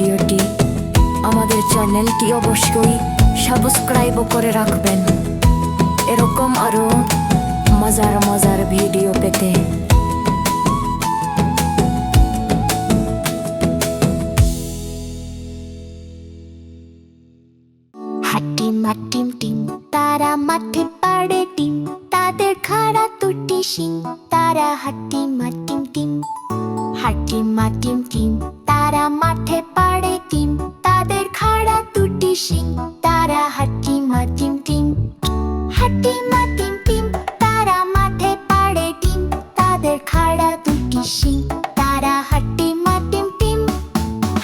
ভিডিওটি, আমাদের চ্যানেলটি অবশ্যই সাবস্ক্রাইব করে রাখবেন এরকম আরো মজার মজার ভিডিও পেতে। হাটিম হাটিম টিম তারা মাঠে পাড়ে টিম, তাদের খাড়া দুটি শিং, তারা হাটিম হাটিম টিম। হাটিম হাটিম টিম তারা মাঠে পাড়ে টিম, তাদের খাড়া দুটি শিং, তারা হাটিম হাটিম টিম। হাটিম হাটিম টিম তারা মাঠে পাড়ে টিম, তাদের খাড়া দুটি শিং, তারা হাটিম হাটিম টিম।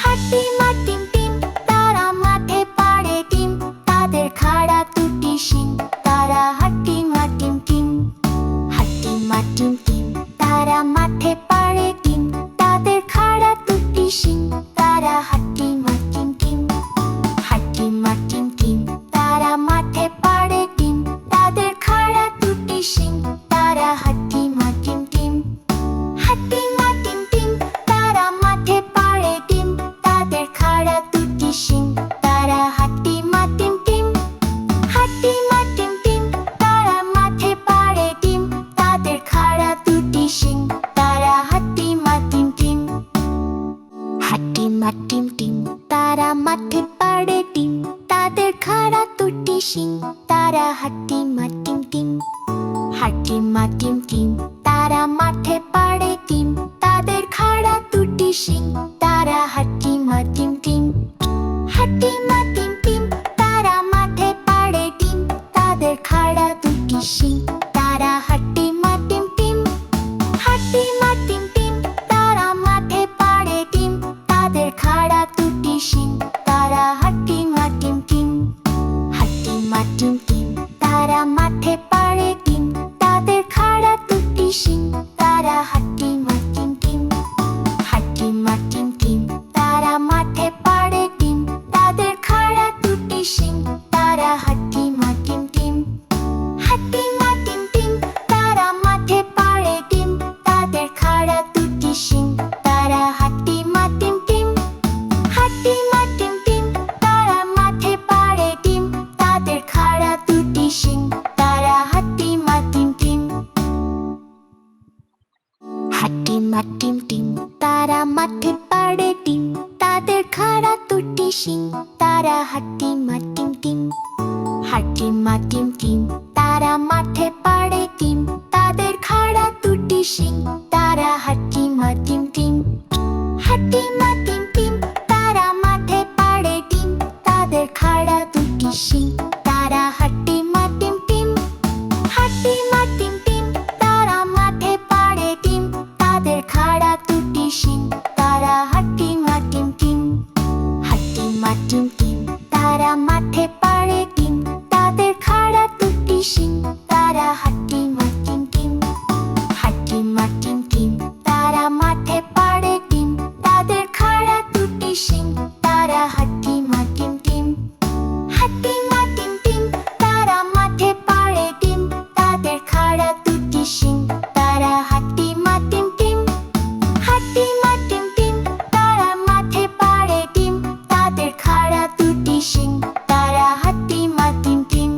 হাটিম হাটিম টিম তারা মাঠে পাড়ে টিম, তাদের খাড়া দুটি শিং, তারা হাটিম হাটিম টিম। হাটিম হাটিম টিম তারা মাঠে পাড়ে টিম, তাদের খাড়া দুটি শিং, তারা হাটিম হাটিম টিম। হাটিম হাটিম টিম তারা মাঠে পাড়ে টিম, তাদের খাড়া দুটি শিং, তারা হাটিম হাটিম টিম। হাটিম হাটিম টিম তারা মাঠে পাড়ে টিম, তাদের খাড়া দুটি শিং, তারা হাটিম হাটিম টিম। হাটিম হাটিম টিম তারা মাঠে পাড়ে টিম, তাদের খাড়া দুটি শিং, তারা হাটিম হাটিম টিম। হাটিম হাটিম টিম তারা মাঠে পাড়ে টিম, তাদের খাড়া দুটি শিং, তারা হাটিম হাটিম টিম। হাটিম হাটিম টিম তারা মাঠে পাড়ে টিম, তাদের খাড়া দুটি শিং, তারা হাটিম হাটিম টিম। হাটিম হাটিম টিম তারা মাঠে পাড়ে টিম, তাদের খাড়া দুটি শিং, তারা হাটিম হাটিম টিম। হাটিম হাটিম টিম তারা মাঠে পাড়ে টিম, তাদের খাড়া দুটি শিং, তারা হাটিম হাটিম টিম। হাটিম হাটিম টিম তারা মাঠে পাড়ে টিম, তাদের খাড়া দুটি শিং, তারা হাটিম হাটিম টিম। হাটিম হাটিম টিম তারা মাঠে পাড়ে টিম, তাদের খাড়া দুটি শিং, তারা হাটিম হাটিম টিম। হাটিম হাটিম টিম তারা মাঠে পাড়ে টিম, তাদের খাড়া দুটি শিং, তারা হাটিম হাটিম টিম। হাটিম হাটিম টিম তারা মাঠে পাড়ে টিম, তাদের খাড়া দুটি শিং, তারা হাটিম হাটিম টিম। হাটিম হাটিম টিম তারা মাঠে পাড়ে টিম, তাদের খাড়া দুটি শিং, তারা হাটিম হাটিম টিম। হাটিম হাটিম টিম তারা মাঠে পাড়ে টিম, তাদের খাড়া দুটি শিং, তারা হাটিম হাটিম টিম। হাটিম হাটিম টিম তারা মাঠে পাড়ে টিম, তাদের খাড়া দুটি শিং, তারা হাটিম হাটিম টিম। হাটিম হাটিম টিম তারা মাঠে পাড়ে টিম, তাদের খাড়া দুটি শিং, তারা হাটিম হাটিম টিম। হাটিম হাটিম টিম তারা মাঠে পাড়ে টিম, তাদের খাড়া দুটি শিং, তারা হাটিম হাটিম টিম। হাটিম হাটিম টিম তারা মাঠে পাড়ে টিম, তাদের খাড়া দুটি শিং, তারা হাটিম হাটিম টিম। হাটিম হাটিম টিম তারা মাঠে পাড়ে টিম, তাদের খাড়া দুটি শিং, তারা হাটিম হাটিম টিম। হাটিম হাটিম টিম তারা মাঠে পাড়ে টিম, তাদের খাড়া দুটি শিং, তারা হাটিম হাটিম টিম।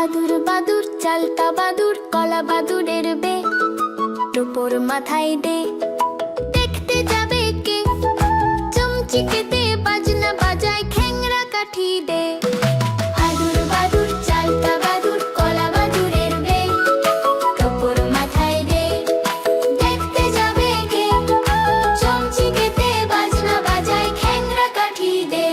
আদুর বাদুর চালতা বাদুর কলা বাদুরের বে, টোপর মাথায় দে, দেখতে যাবে কে, চমচিকে দে বাজনা বাজায় খ্যাংরা কাঠি দে। আদুর বাদুর চালতা বাদুর কলা বাদুরের বে, টোপর মাথায় দে, দেখতে যাবে কে, চমচিকে দে বাজনা বাজায় খ্যাংরা কাঠি দে।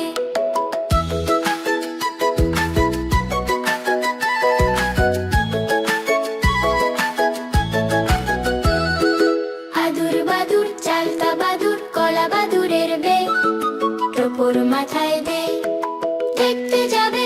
আদুর বাদুর চালতা বাদুর কলা বাদুরের বে, টোপর মাথায় দে, দেখতে যাবে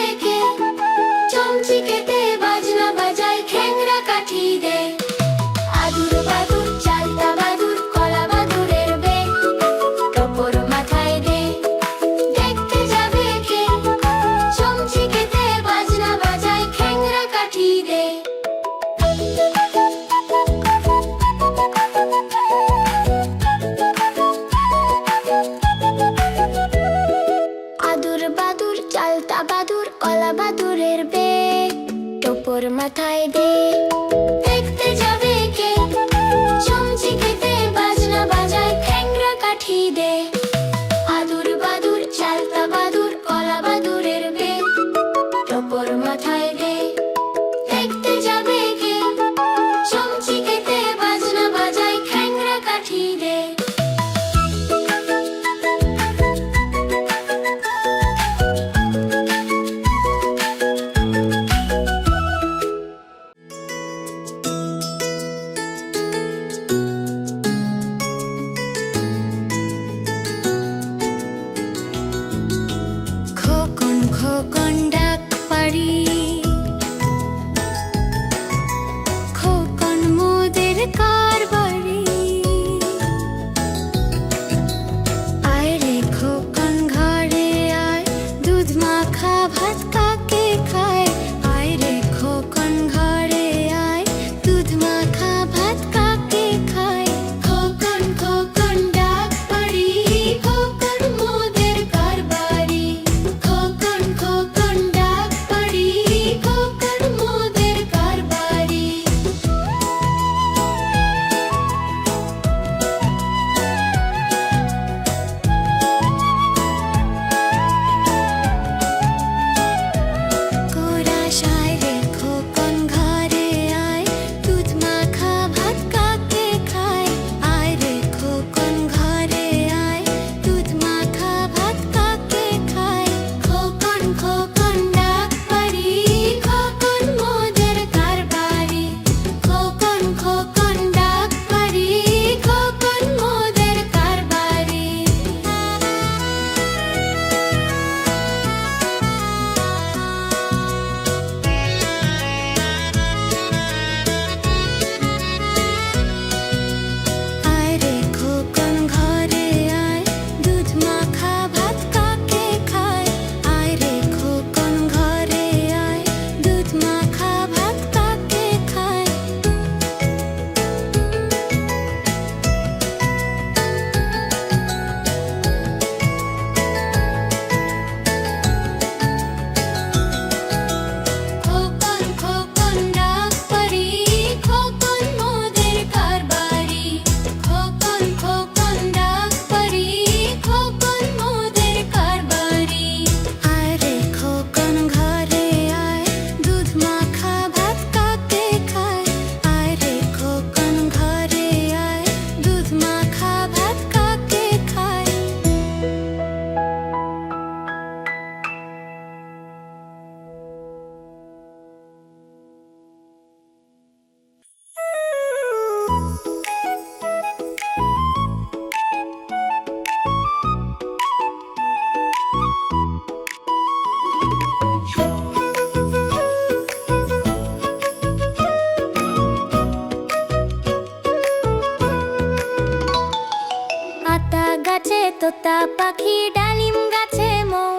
তোতা পাখি ডালিম গাছে মৌ,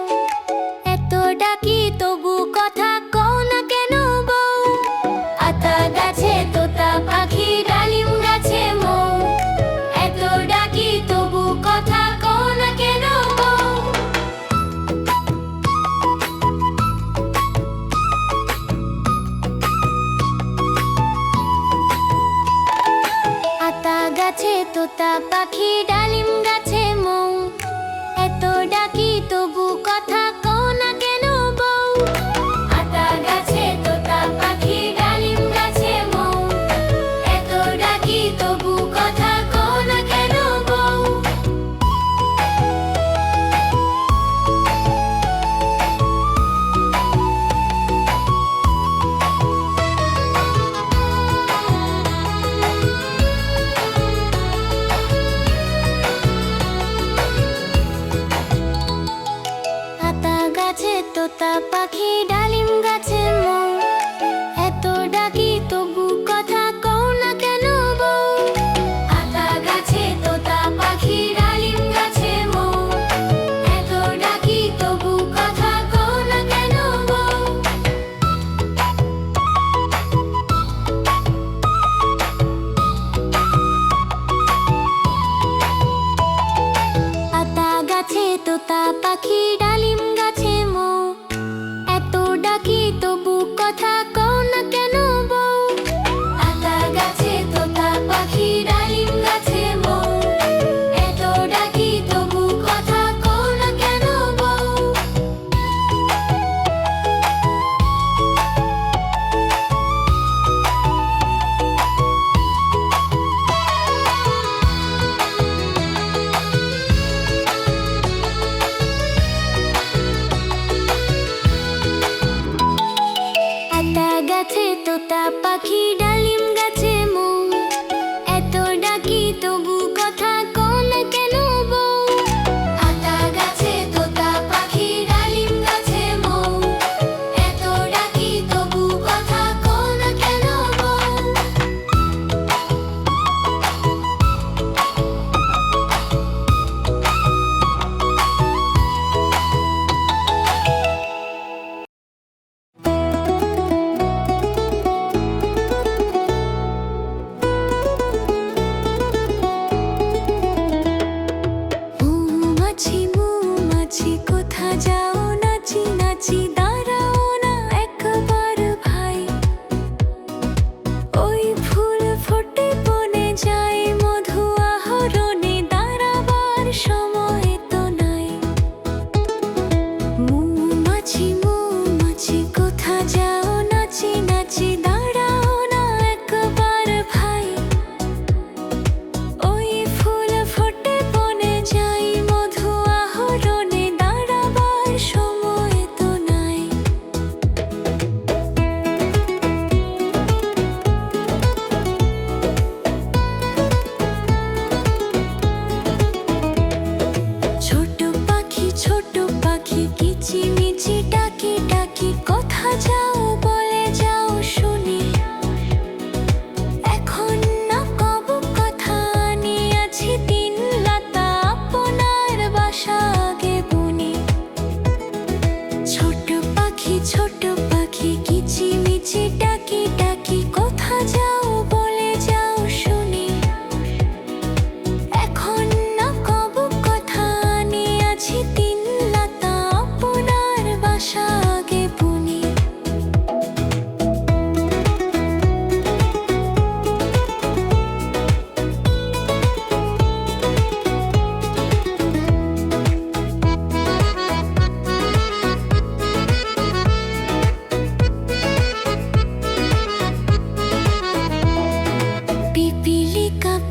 এত ডাকি তবু কথা কও না কেন বউ। আতা গাছে তোতা পাখি ডালিম গাছে মৌ, এত ডাকি তবু কথা কও না কেন বউ। আতা গাছে তোতা পাখি ডালিম গাছে মৌ, এত ডাকি তবু কথা কও না কেন বউ। আতা গাছে তোতা পাখি ডালিম গাছে মৌ, এত ডাকি তবু কথা কও না কেন বউ। আতা গাছে তোতা পাখি ডালিম গাছে মৌ, এত ডাকি তবু কথা কও না কেন বউ। আতা গাছে তোতা পাখি ডালিম গাছে মৌ, এত ডাকি তবু কথা কও না কেন বউ। আতা গাছে তোতা পাখি ডালিম গাছে মৌ, এত ডাকি তবু কথা কও না কেন বউ। আতা গাছে তোতা পাখি ডালিম গাছে মৌ, এত ডাকি তবু কথা কও না কেন বউ। আতা গাছে তোতা পাখি ডালিম গাছে মৌ, এত ডাকি তবু কথা কও না কেন বউ। আতা গাছে তোতা পাখি ডালিম গাছে মৌ, এত ডাকি তবু কথা কও না কেন বউ। মৌমাছি মৌমাছি কোথা যাও নাচি নাচি দাঁড়াও না একবার ভাই। ওই ফুল ফোটে বনে যায় মধু আহরণে দাঁড়াবার সময় তো নাই। মৌমাছি মৌমাছি কোথা যাও নাচি নাচি দাঁড়াও না একবার ভাই। ওই ফুল ফোটে বনে যায় মধু আহরণে দাঁড়াবার সময় তো নাই। ছোট পাখি কিচিমিচি ডাকি ডাকি কোথা যাও বলে যাও শুনি। এখন না কব কথা নিয়েছি তিন লতা আপনার বাসা আগে বুনি। ছোট পাখি কিচিমিচি ডাকি ডাকি কোথা যাও বলে যাও শুনি। এখন না কব কথা নিয়েছি তিন লতা আপনার বাসা আগে বুনি।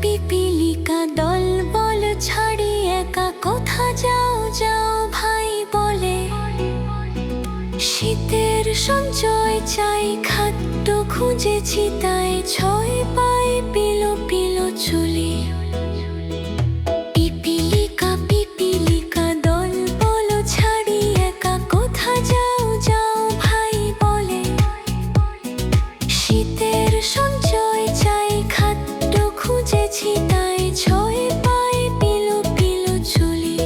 পিপিলিকা দল বল ছাড়ি একা কোথা যাও যাও ভাই বলে। শীতের সঞ্চয় চাই খাদ্য খুঁজেছি তাই ছয় পায়ে পিলো পিলো চলি। পিপিলিকা দল বল ছাড়ি একা কোথা যাও যাও ভাই বলে। শীতের সঞ্চয় চাই খাদ্য খুঁজেছি তাই ছয় পায়ে পিলো পিলো চলি।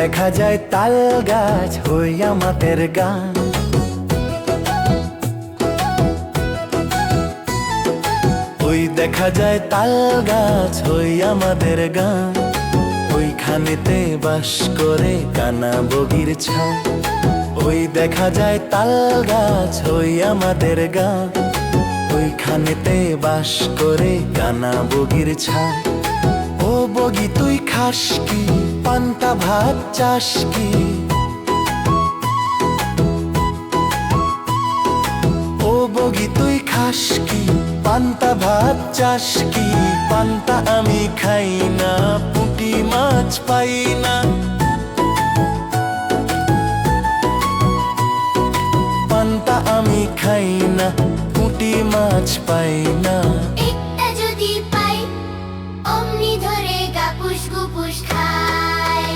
দেখা যায় তাল গাছ হই আমাদের গান। ওই দেখা যায় তাল গাছ হই আমাদের গান। ওইখানেতে বাস করে কানা বগির ছাও। ওই দেখা যায় তাল গাছ হই আমাদের গান। ওইখানেতে বাস করে কানা বগির ছাও। ও বগি তুই খাস কি, পান্তা ভাত চাস কি? ও বগি তুই খাস কি, পান্তা ভাত চাস কি? পান্তা আমি খাই না, পুঁটি মাছ পাই না। পান্তা আমি খাই না, পুঁটি মাছ পাই না। একটা যদি পাই অমনি ধরে গাপুস গুপুস খায়।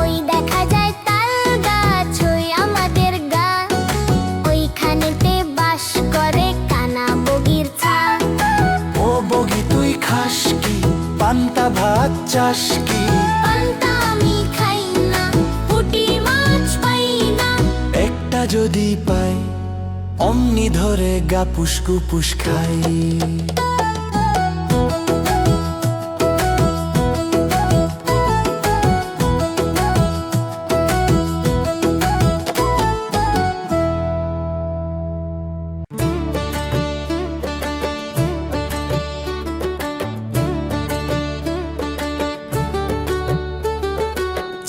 ওই দেখা যায় তাল গাছ হই আমাদের গান। ওইখানেতে বাস করে কানা বগির ছাও। ও বগি তুই খাস কি, পান্তা ভাত চাস কি? পান্তা আমি খাই না, পুঁটি মাছ পাই না। একটা যদি পাই অমনি ধরে গাপুস গুপুস খাই।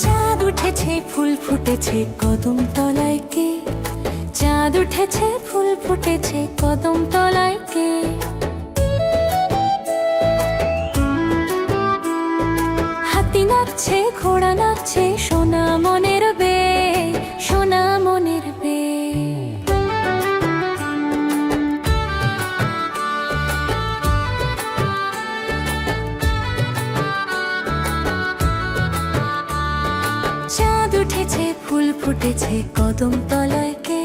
চাঁদ উঠেছে ফুল ফুটেছে কদম তলায় কে? চাঁদ উঠেছে ফুল ফুটেছে কদম তলায় কে? হাতি নাচছে ঘোড়া নাচছে সোনা মনের বে, সোনা মনের বে। চাঁদ উঠেছে ফুল ফুটেছে কদম তলায় কে?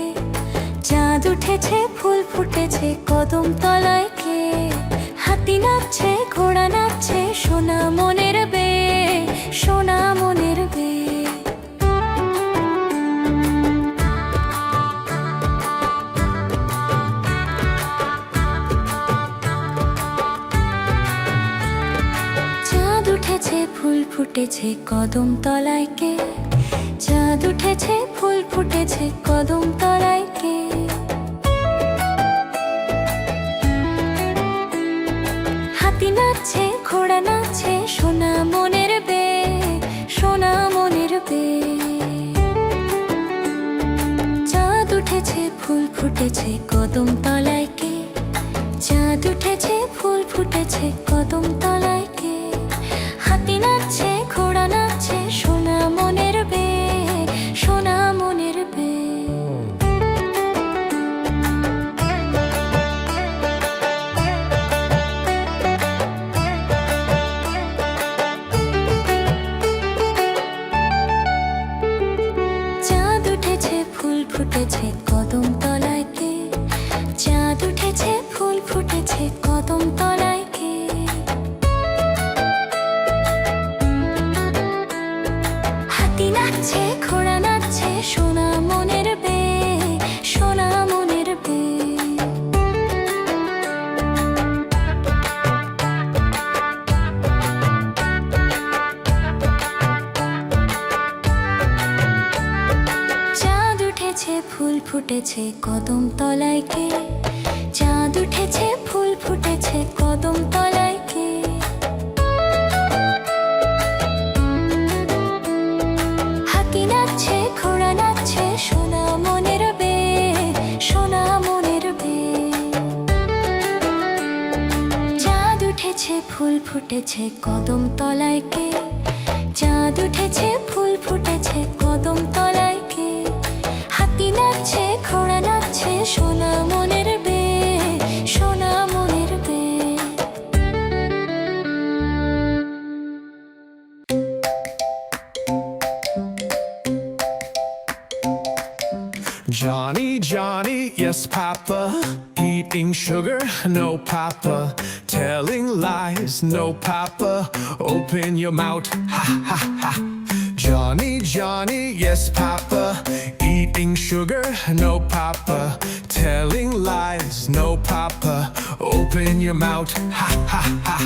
চাঁদ উঠেছে ফুল ফুটেছে কদম তলায় কে? হাতি নাচছে ঘোড়া নাচছে সোনা মনের বে, সোনা মনের বে। চাঁদ উঠেছে ফুল ফুটেছে কদম তলায় কে? চাঁদ উঠেছে ফুল ফুটেছে কদম তলায় কে? হাতি নাচছে ঘোড়া নাচছে সোনা মনের বে, সোনা মনের বে। চাঁদ উঠেছে ফুল ফুটেছে কদম তলায় কে? চাঁদ উঠেছে ফুল ফুটেছে কদম তলায় কে? হাতি নাচছে ঘোড়া নাচছে সোনা মনের বে, সোনা মনের বে। চাঁদ উঠেছে ফুল ফুটেছে কদম তলায় কে? চাঁদ উঠেছে ফুল ফুটেছে কদম তলায় কে? হাতি নাচছে ঘোড়া নাচছে সোনা মনের বে, সোনা মনের বে। চাঁদ উঠেছে ফুল ফুটেছে কদম তলায় কে? চাঁদ উঠেছে ফুল ফুটেছে কদম তলায় কে? হাতি নাচছে ঘোড়া নাচছে সোনা মনের বে, সোনা মনের বে। চাঁদ উঠেছে ফুল ফুটেছে কদম তলায় কে? চাঁদ উঠেছে ফুল ফুটেছে কদম তলায় কে? হাতি নাচছে ঘোড়া নাচছে সোনা মনের বে, Johnny, Johnny, yes, Papa. Eating sugar, no, Papa. Telling lies, no, Papa. Open your mouth, ha, ha, ha. Johnny, Johnny, yes, Papa. Eating sugar, no, Papa. Telling lies, no, Papa. Open your mouth, ha, ha, ha.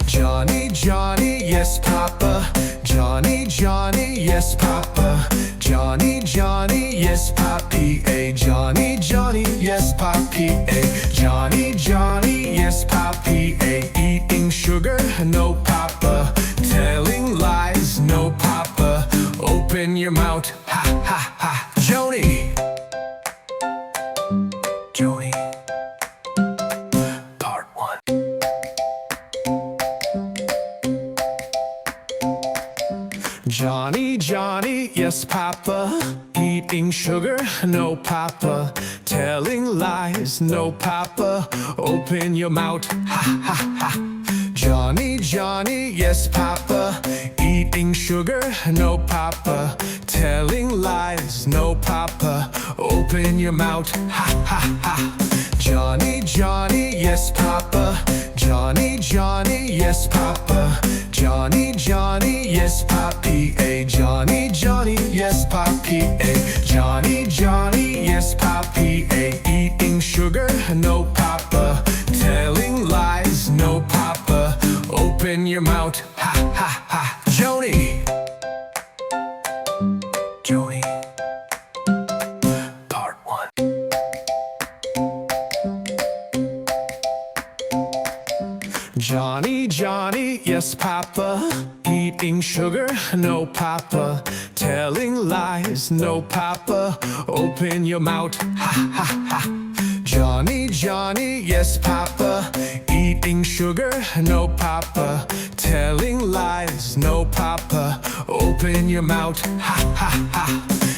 Johnny, Johnny, yes, Papa. Johnny, Johnny, yes, Papa. Johnny, Johnny, yes, Papi. A Johnny, Johnny, yes, Papi. A Johnny, Johnny, yes, Papi. A eating sugar, no, Papa. Telling lies, no, Papa. Open your mouth, ha, ha, ha. Joni. Joni. Part 1. Johnny, Johnny, yes, Papa. Eating sugar, no, Papa. Telling lies, no, Papa. Open your mouth, ha, ha, ha. Johnny, Johnny, yes, Papa. Eating sugar, no, Papa. Telling lies, no, Papa. Open your mouth, ha, ha, ha. Johnny, Johnny, yes, Papa. Johnny, Johnny, yes, Papa. Johnny, Johnny, yes, Papi. A Johnny, Johnny, yes, Papi. A Johnny, Johnny, yes, Papi. A eating sugar, no, Papa. Telling lies, no, Papa. Open your mouth, ha, ha, ha. Joni. Joni. Part 1. Johnny, Johnny, yes, Papa. Eating sugar, no, Papa. Telling lies, no, Papa. Open your mouth, ha, ha, ha. Johnny, Johnny, yes, Papa. Eating sugar, no, Papa. Telling lies, no, Papa. Open your mouth, ha, ha, ha.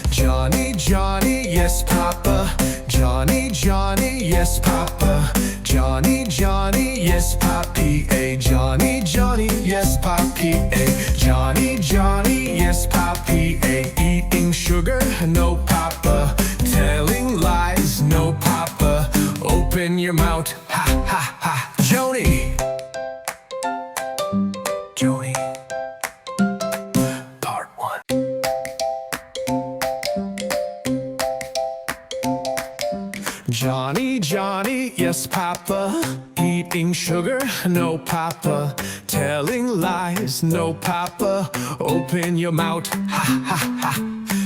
Johnny, Johnny, yes, Papa. Johnny, Johnny, yes, Papa. Johnny, Johnny, yes, Papi. A Johnny, Johnny, yes, Papi. A Johnny, Johnny, yes, Papi. A eating sugar, no, Papa. Telling lies, no, Papa. Open your mouth, ha, ha, ha. Joni. Joni. Part 1. Johnny, Johnny, yes, Papa. Eating sugar, no, Papa. Telling lies, no, Papa. Open your mouth, ha, ha, ha.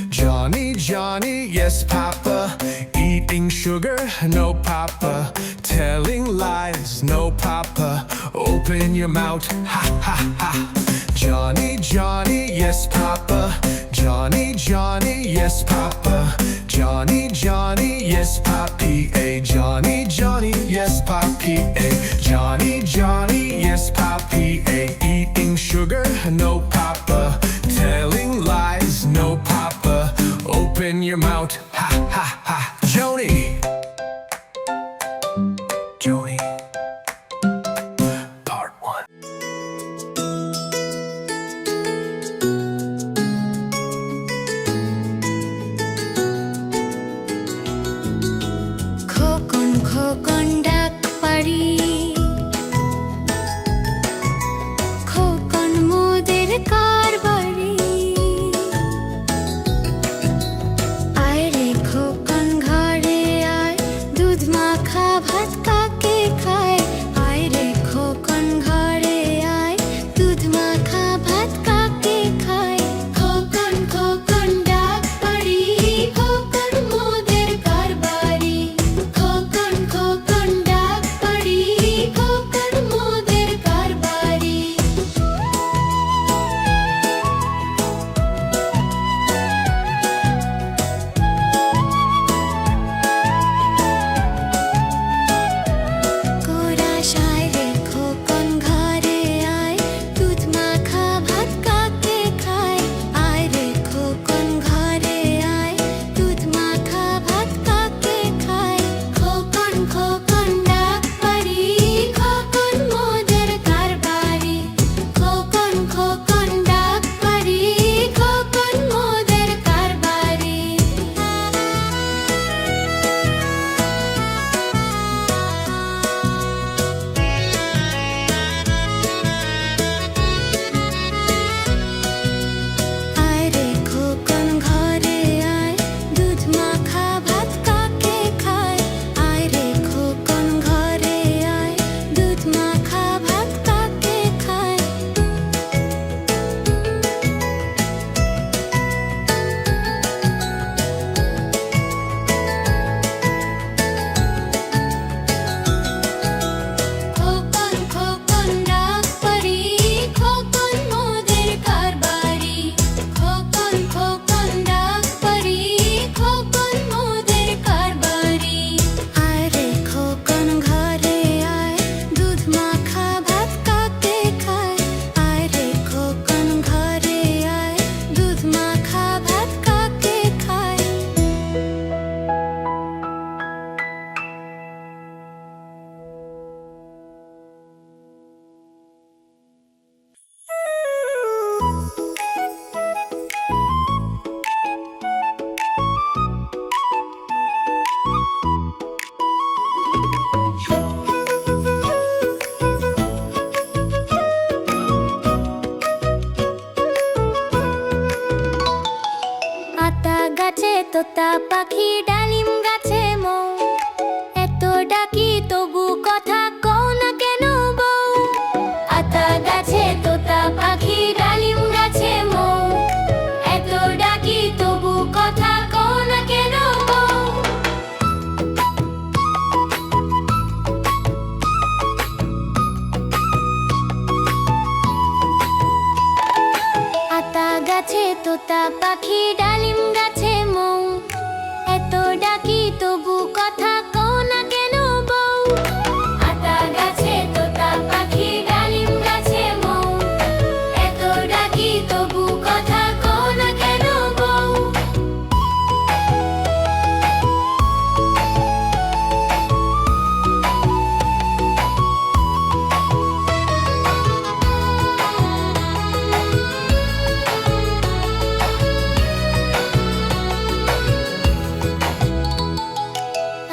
Johnny, Johnny, yes, Papa. Eating sugar, no, Papa. Telling lies, no, Papa. Open your mouth, ha, ha, ha. Johnny, Johnny, yes, Papa. Johnny, Johnny, yes, Papa. Johnny, Johnny, yes, Papi. A Johnny, Johnny, yes, Papi. A Johnny, Johnny, yes, Papi. A eating sugar, no, Papa. Telling lies, no, Papa. Open your mouth, ha, ha, ha. Joni. Joni. Part 1. Khokon Khokon ডাক পারি খোকন মোদের কারবারি আয় রে খোকন ঘরে আয় দুধ মাখা ভাত কাকে খায় আয় রে খোকন ঘরে আয় দুধ মাখা ভাত কাকে খায় খোকন খোকন ডাক পারি খোকন মোদের কারবারি খোকন খোকন ডাক পারি খোকন মোদের কারবারি কোরাশায় রে খোকন ঘরে আয় দুধ মাখা ভাত কাকে খায় আয় রে খোকন ঘরে আয় দুধ মাখা ভাত কাকে খায় খোকন খোকন ডাক পারি খোকন মোদের কারবারি খোকন খোকন ডাক পারি খোকন মোদের কারবারি পাখি ডালিম গাছে মৌ, এত ডাকি তবু কথা কও না কেন বউ। আতা গাছে তোতা পাখি ডালিম গাছে মৌ, এত ডাকি তবু কথা কও না কেন বউ। আতা গাছে তোতা পাখি ডালিম গাছে মৌ, এত ডাকি তবু কথা কও না কেন বউ। আতা গাছে তোতা পাখি ডালিম গাছে মৌ, এত ডাকি তবু কথা কও না কেন বউ।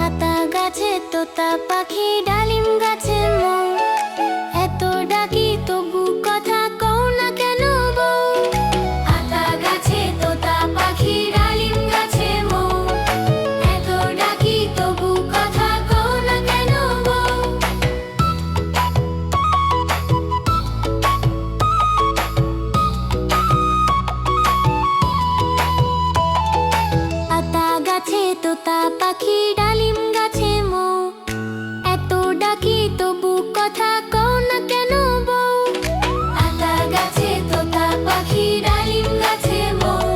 আতা গাছে তোতা পাখি ডালিম গাছে মৌ, এত ডাকি তবু কথা কও না কেন বউ। আতা গাছে তোতা পাখি ডালিম গাছে মৌ, এত ডাকি তবু কথা কও না কেন বউ। আতা গাছে তোতা পাখি ডালিম গাছে মৌ, এত ডাকি তবু কথা কও না কেন বউ। আতা গাছে তোতা পাখি ডালিম গাছে মৌ,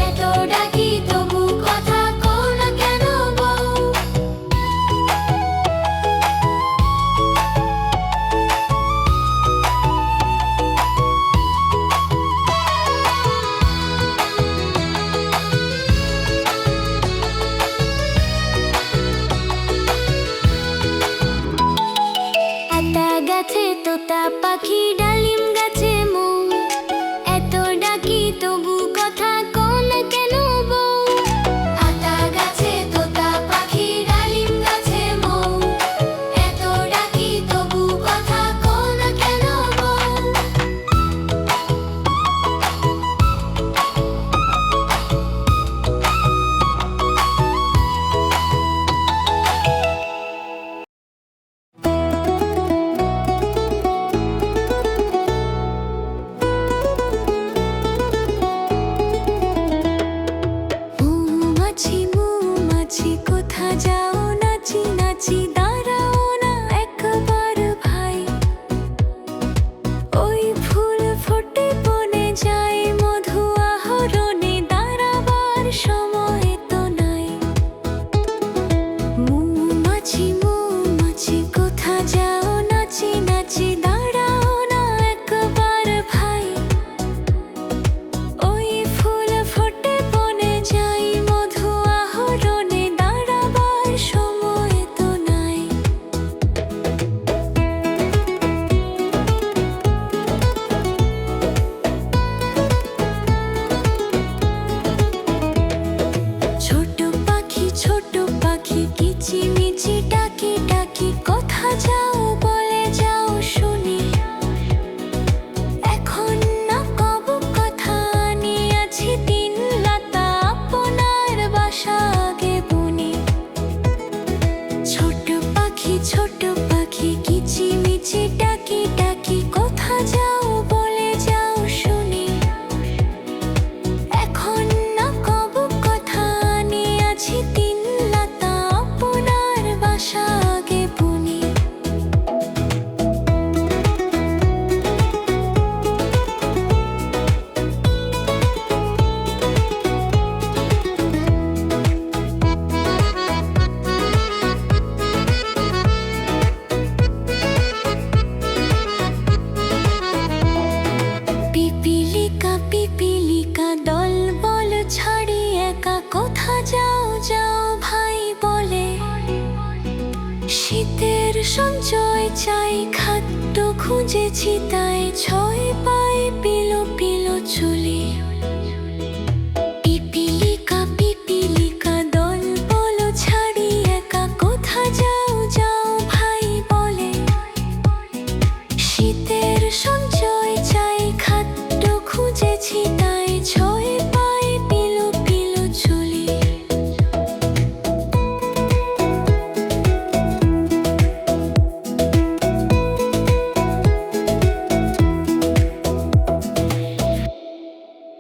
এত ডাকি তবু কথা কও না কেন বউ। আতা গাছে তোতা পাখি ডালিম গাছে মৌ, এত ডাকি তবু কথা কও না কেন বউ। আতা গাছে তোতা পাখি ডালিম গাছে মৌ, এত ডাকি তবু কথা কও না কেন বউ। মৌমাছি মৌমাছি কোথা যাও নাচি নাচি দাঁড়াও না একবার ভাই। ওই ফুল ফোটে বনে যায় মধু আহরণে দাঁড়াবার সময় তো নাই। মৌমাছি মৌমাছি কোথা যাও নাচি নাচি দাঁড়াও না একবার ভাই। ওই ফুল ফোটে বনে যাই মধু আহরণে দাঁড়াবার সময় তো নাই। ছোট পাখি কিচিমিচি ডাকি ডাকি কোথা যাও বলে যাও শুনি। এখন না কব কথা নিয়েছি তিন লতা আপনার বাসা আগে বুনি। ছোট পাখি কিচিমিচি ডাকি ডাকি কোথা যাও বলে যাও শুনি। এখন না কব কথা নিয়েছি তিন লতা আপনার বাসা আগে বুনি। পিপিলিকা দল বল ছাড়ি একা কোথা যাও যাও ভাই বলে। শীতের সঞ্চয় চাই খাদ্য খুঁজেছি তাই ছয় পায়ে পিলো পিলো চুলি।